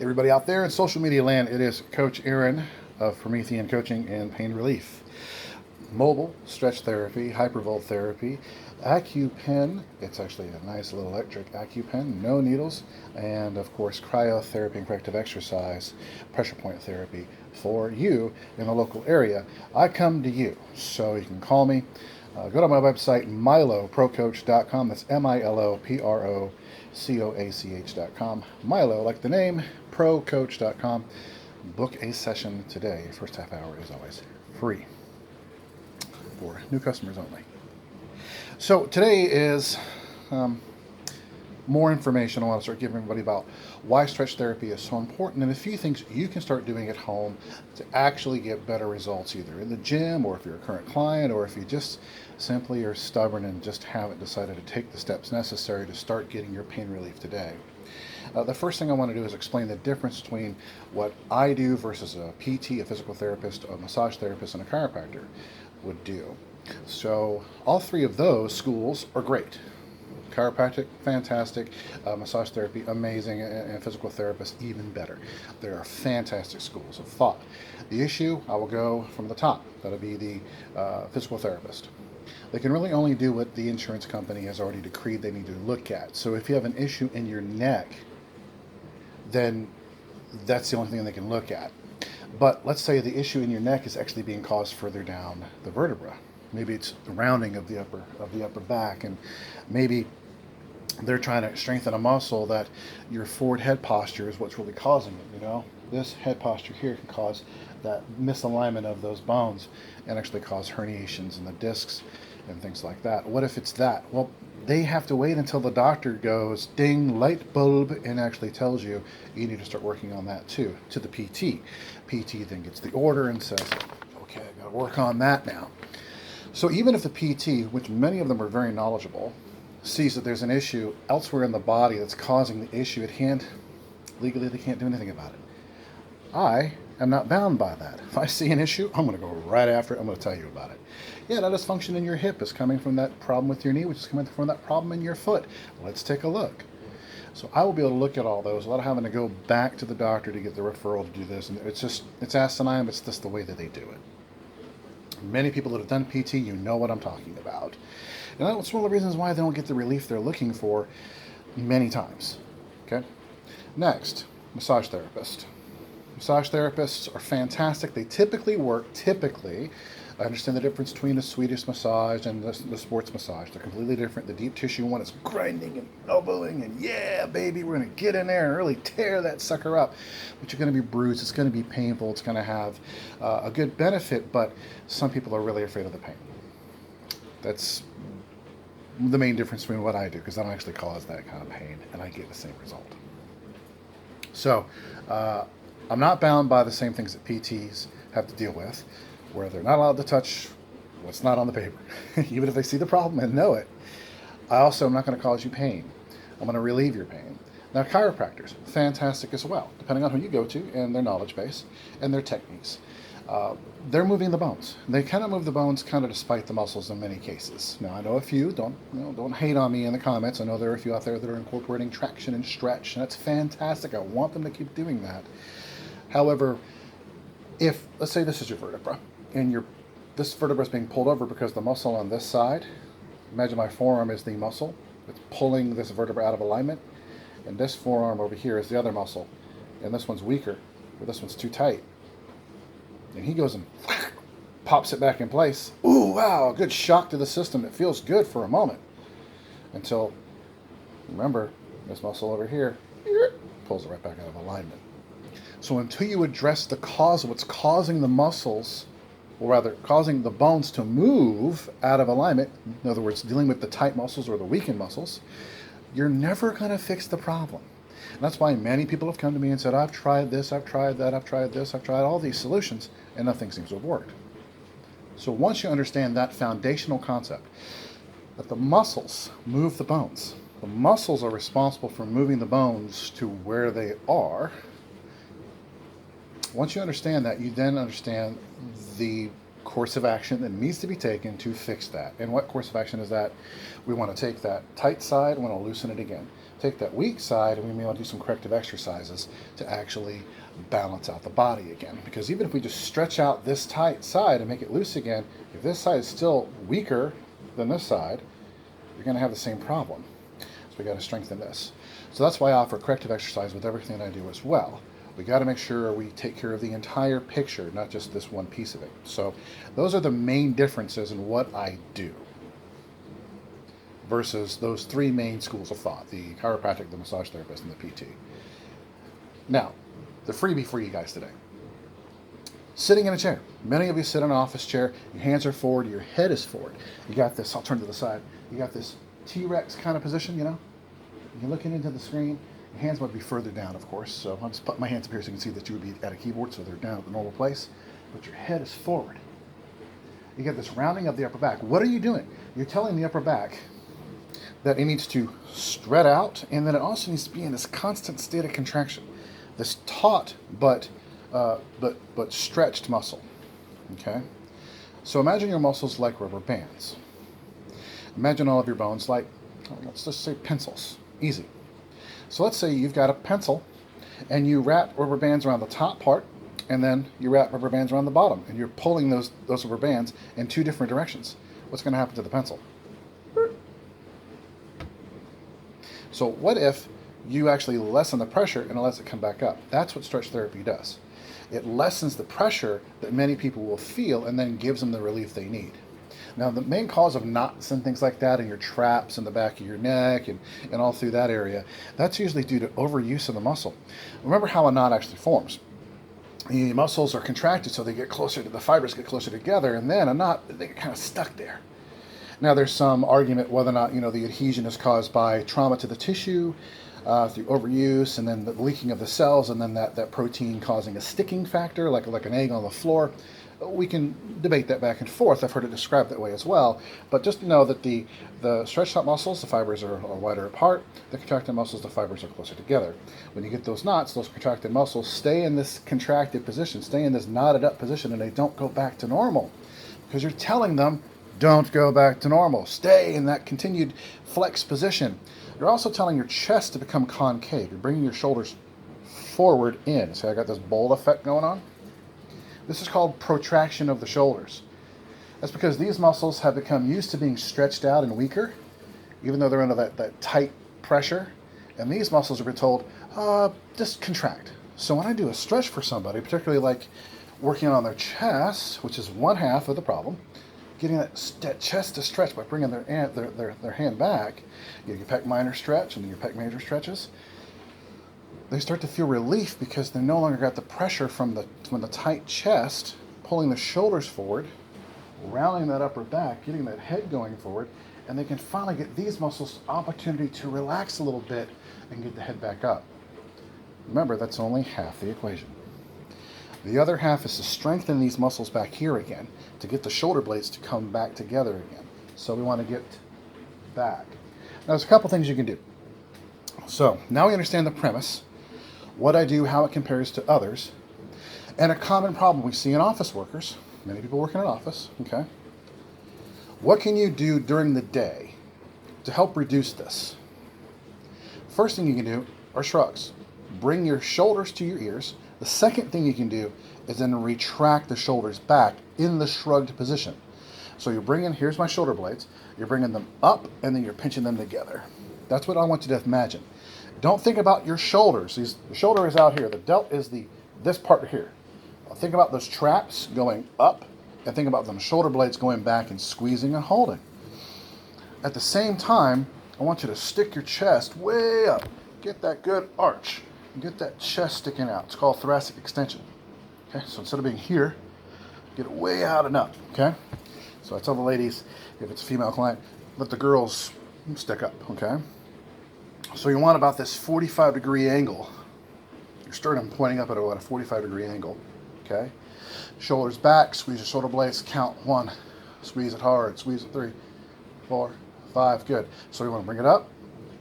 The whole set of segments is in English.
Everybody out there in social media land, it is Coach Aaron of Promethean Coaching and Pain Relief. Mobile stretch therapy, hypervolt therapy, AccuPen. It's actually a nice little electric AccuPen, no needles, and of course cryotherapy and corrective exercise, pressure point therapy for you in the local area. I come to you, so you can call me. Go to my website, miloprocoach.com. That's miloprocoach.com. Milo, like the name, procoach.com. Book a session today. First half hour is always free for new customers only. So today is more information I want to start giving everybody about why stretch therapy is so important and a few things you can start doing at home to actually get better results either in the gym or if you're a current client or if you just simply are stubborn and just haven't decided to take the steps necessary to start getting your pain relief today. The first thing I want to do is explain the difference between what I do versus a PT, a physical therapist, a massage therapist, and a chiropractor would do. So all three of those schools are great. Chiropractic, fantastic. Massage therapy, amazing. And physical therapist, even better. There are fantastic schools of thought. The issue, I will go from the top. That'll be the physical therapist. They can really only do what the insurance company has already decreed they need to look at. So if you have an issue in your neck, then that's the only thing they can look at. But let's say the issue in your neck is actually being caused further down the vertebra. Maybe it's the rounding of the upper back, and maybe they're trying to strengthen a muscle that your forward head posture is what's really causing it. You know, this head posture here can cause that misalignment of those bones and actually cause herniations in the discs and things like that. What if it's that? Well, they have to wait until the doctor goes ding, light bulb, and actually tells you you need to start working on that too, to the PT. PT then gets the order and says, okay, I gotta work on that now. So even if the PT, which many of them are very knowledgeable, sees that there's an issue elsewhere in the body that's causing the issue at hand, legally they can't do anything about it. I am not bound by that. If I see an issue, I'm going to go right after it. I'm going to tell you about it. Yeah, that dysfunction in your hip is coming from that problem with your knee, which is coming from that problem in your foot. Let's take a look. So I will be able to look at all those without having to go back to the doctor to get the referral to do this. And it's asinine, but it's just the way that they do it. Many people that have done PT, you know what I'm talking about. And that's one of the reasons why they don't get the relief they're looking for many times. Okay? Next, massage therapist. Massage therapists are fantastic. They typically work, I understand the difference between the Swedish massage and the sports massage. They're completely different. The deep tissue one is grinding and elbowing and yeah, baby, we're going to get in there and really tear that sucker up. But you're going to be bruised. It's going to be painful. It's going to have a good benefit, but some people are really afraid of the pain. That's the main difference between what I do, because I don't actually cause that kind of pain and I get the same result. So I'm not bound by the same things that PTs have to deal with, where they're not allowed to touch what's not on the paper, even if they see the problem and know it. I also am not going to cause you pain. I'm going to relieve your pain. Now, chiropractors, fantastic as well, depending on who you go to and their knowledge base and their techniques. They're moving the bones. They kind of move the bones kind of despite the muscles in many cases. Now, I know a few, don't hate on me in the comments. I know there are a few out there that are incorporating traction and stretch, and that's fantastic. I want them to keep doing that. However, if, let's say this is your vertebra, and this vertebra is being pulled over because the muscle on this side, imagine my forearm is the muscle, it's pulling this vertebra out of alignment, and this forearm over here is the other muscle, and this one's weaker, or this one's too tight. And he goes and pops it back in place. Ooh, wow, a good shock to the system. It feels good for a moment. Until, remember, this muscle over here pulls it right back out of alignment. So until you address the cause of what's causing the muscles, or rather causing the bones to move out of alignment, in other words, dealing with the tight muscles or the weakened muscles, you're never going to fix the problem. And that's why many people have come to me and said, I've tried this, I've tried that, I've tried this, I've tried all these solutions, and nothing seems to have worked. So once you understand that foundational concept, that the muscles move the bones, the muscles are responsible for moving the bones to where they are. Once you understand that, you then understand the course of action that needs to be taken to fix that. And what course of action is that? We want to take that tight side, we want to loosen it again. take that weak side and we may want to do some corrective exercises to actually balance out the body again. Because even if we just stretch out this tight side and make it loose again, if this side is still weaker than this side, you're going to have the same problem. So we got to strengthen this. So that's why I offer corrective exercise with everything that I do as well. We got to make sure we take care of the entire picture, not just this one piece of it. So those are the main differences in what I do versus those three main schools of thought: the chiropractic, the massage therapist, and the PT. Now, the freebie for you guys today. Sitting in a chair. Many of you sit in an office chair, your hands are forward, your head is forward. You got this, I'll turn to the side, you got this T-Rex kind of position, you know? You're looking into the screen. Your hands might be further down, of course, so I'll just put my hands up here so you can see that you would be at a keyboard, so they're down at the normal place, but your head is forward. You get this rounding of the upper back. What are you doing? You're telling the upper back that it needs to spread out, and then it also needs to be in this constant state of contraction, this taut but stretched muscle. Okay, so imagine your muscles like rubber bands. Imagine all of your bones like, let's just say, pencils. Easy. So let's say you've got a pencil, and you wrap rubber bands around the top part, and then you wrap rubber bands around the bottom, and you're pulling those rubber bands in two different directions. What's going to happen to the pencil? So what if you actually lessen the pressure and it lets it come back up? That's what stretch therapy does. It lessens the pressure that many people will feel and then gives them the relief they need. Now, the main cause of knots and things like that, and your traps in the back of your neck and all through that area, that's usually due to overuse of the muscle. Remember how a knot actually forms. The muscles are contracted so they get closer to the fibers, get closer together, and then a knot, they get kind of stuck there. Now, there's some argument whether or not, the adhesion is caused by trauma to the tissue, through overuse, and then the leaking of the cells, and then that protein causing a sticking factor, like an egg on the floor. We can debate that back and forth. I've heard it described that way as well. But just know that the stretched out muscles, the fibers are wider apart. The contracted muscles, the fibers are closer together. When you get those knots, those contracted muscles stay in this contracted position, stay in this knotted up position, and they don't go back to normal. Because you're telling them, don't go back to normal. Stay in that continued flex position. You're also telling your chest to become concave. You're bringing your shoulders forward in. See, I got this bowl effect going on? This is called protraction of the shoulders. That's because these muscles have become used to being stretched out and weaker, even though they're under that tight pressure. And these muscles are told, just contract. So when I do a stretch for somebody, particularly like working on their chest, which is one half of the problem, getting that chest to stretch by bringing their hand back, you get your pec minor stretch and then your pec major stretches. They start to feel relief because they no longer got the pressure from the tight chest, pulling the shoulders forward, rounding that upper back, getting that head going forward, and they can finally get these muscles opportunity to relax a little bit and get the head back up. Remember, that's only half the equation. The other half is to strengthen these muscles back here again, to get the shoulder blades to come back together again. So we want to get back. Now, there's a couple things you can do. So now we understand the premise, what I do, how it compares to others, and a common problem we see in office workers. Many people work in an office, okay? What can you do during the day to help reduce this? First thing you can do are shrugs. Bring your shoulders to your ears. The second thing you can do is then retract the shoulders back in the shrugged position. So you're bringing, here's my shoulder blades, you're bringing them up and then you're pinching them together. That's what I want you to imagine. Don't think about your shoulders. The shoulder is out here. The delt is this part here. Think about those traps going up, and think about them shoulder blades going back and squeezing and holding. At the same time, I want you to stick your chest way up. Get that good arch. Get that chest sticking out. It's called thoracic extension. Okay, so instead of being here, get it way out and up. Okay, so I tell the ladies, if it's a female client, let the girls stick up. Okay. So you want about this 45-degree angle. Your sternum pointing up at about a 45-degree angle. Okay. Shoulders back, squeeze your shoulder blades, count 1. Squeeze it hard, squeeze it 3, 4, 5, good. So you want to bring it up,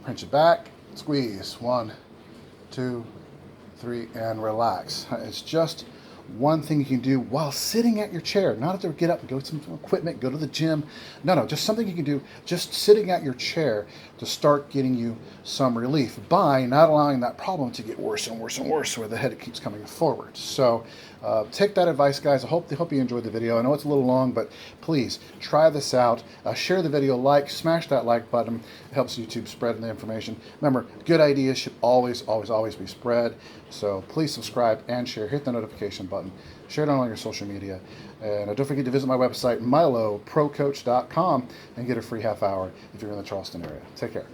pinch it back, squeeze 1, 2, 3, and relax. It's just one thing you can do while sitting at your chair. Not have to get up and go to some equipment, go to the gym. No, just something you can do just sitting at your chair to start getting you some relief by not allowing that problem to get worse and worse and worse, where the headache keeps coming forward. So take that advice, guys. I hope you enjoyed the video. I know it's a little long, but please try this out. Share the video, smash that like button. It helps YouTube spread the information. Remember, good ideas should always be spread. So please subscribe and share. Hit the notification button. Share it on all your social media. And don't forget to visit my website, miloprocoach.com, and get a free half hour if you're in the Charleston area. Take care.